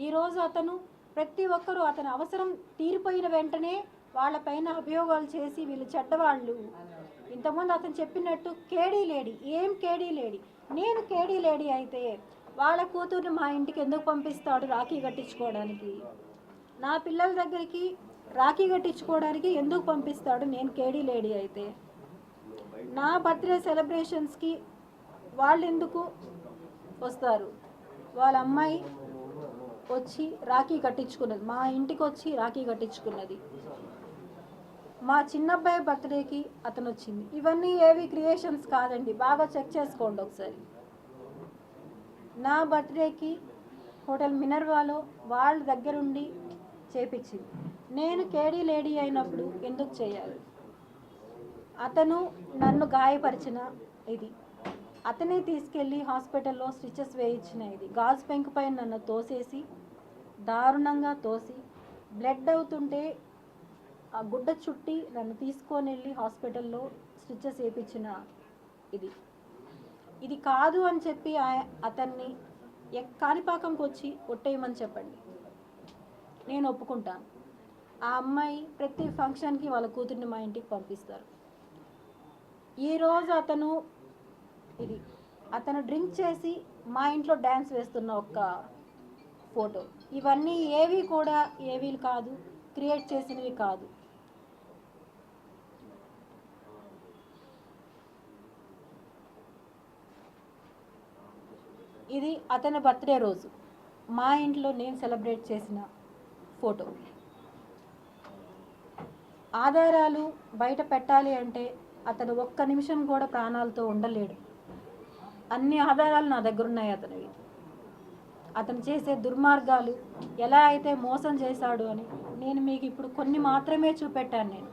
ఈరోజు అతను ప్రతి ఒక్కరూ అతని అవసరం తీరిపోయిన వెంటనే వాళ్ళపైన అభియోగాలు చేసి వీళ్ళు చెడ్డవాళ్ళు. ఇంతకుముందు అతను చెప్పినట్టు కేడీ లేడీ, ఏం కేడీ లేడీ? నేను కేడీ లేడీ అయితే వాళ్ళ కూతుర్ని మా ఇంటికి ఎందుకు పంపిస్తాడు రాఖీ కట్టించుకోవడానికి? నా పిల్లల దగ్గరికి రాఖీ కట్టించుకోవడానికి ఎందుకు పంపిస్తాడు నేను కేడీ లేడీ అయితే? నా బర్త్డే సెలబ్రేషన్స్కి వాళ్ళు ఎందుకు వస్తారు? వాళ్ళ అమ్మాయి వచ్చి రాఖీ కట్టించుకున్నది, మా ఇంటికి వచ్చి రాఖీ కట్టించుకున్నది. మా చిన్నబ్బాయి బర్త్డేకి అతను వచ్చింది. ఇవన్నీ ఏవి క్రియేషన్స్ కాదండి, బాగా చెక్ చేసుకోండి ఒకసారి. నా బర్త్డేకి హోటల్ మినర్వాలో వాళ్ళ దగ్గరుండి చేపించింది. నేను కేడీ లేడీ అయినప్పుడు ఎందుకు చేయాలి? అతను నన్ను గాయపరిచిన ఇది, అతనే తీసుకెళ్ళి హాస్పిటల్లో స్టిచెస్ వేయించిన ఇది, గాజు పెంకు పైన నన్ను తోసేసి దారుణంగా తోసి బ్లడ్ అవుతుంటే ఆ గుడ్డ చుట్టి నన్ను తీసుకొని వెళ్ళి హాస్పిటల్లో స్టిచెస్ వేయించిన ఇది కాదు అని చెప్పి అతన్ని కాణిపాకంకి వచ్చి ఒట్టేయమని చెప్పండి, నేను ఒప్పుకుంటాను. ఆ అమ్మాయి ప్రతి ఫంక్షన్కి వాళ్ళ కూతుర్ని మా ఇంటికి పంపిస్తారు. ఈరోజు అతను డ్రింక్ చేసి మా ఇంట్లో డ్యాన్స్ వేస్తున్న ఒక్క ఫోటో. ఇవన్నీ ఏవి కాదు, క్రియేట్ చేసినవి కాదు. ఇది అతని బర్త్డే రోజు మా ఇంట్లో నేను సెలబ్రేట్ చేసిన ఫోటో. ఆధారాలు బయట పెట్టాలి అంటే అతను ఒక్క నిమిషం కూడా ప్రాణాలతో ఉండలేడు. అన్ని ఆధారాలు నా దగ్గర ఉన్నాయి అతనివి. అతను చేసే దుర్మార్గాలు ఎలా అయితే మోసం చేశాడు అని నేను మీకు ఇప్పుడు కొన్ని మాత్రమే చూపెట్టాను. నేను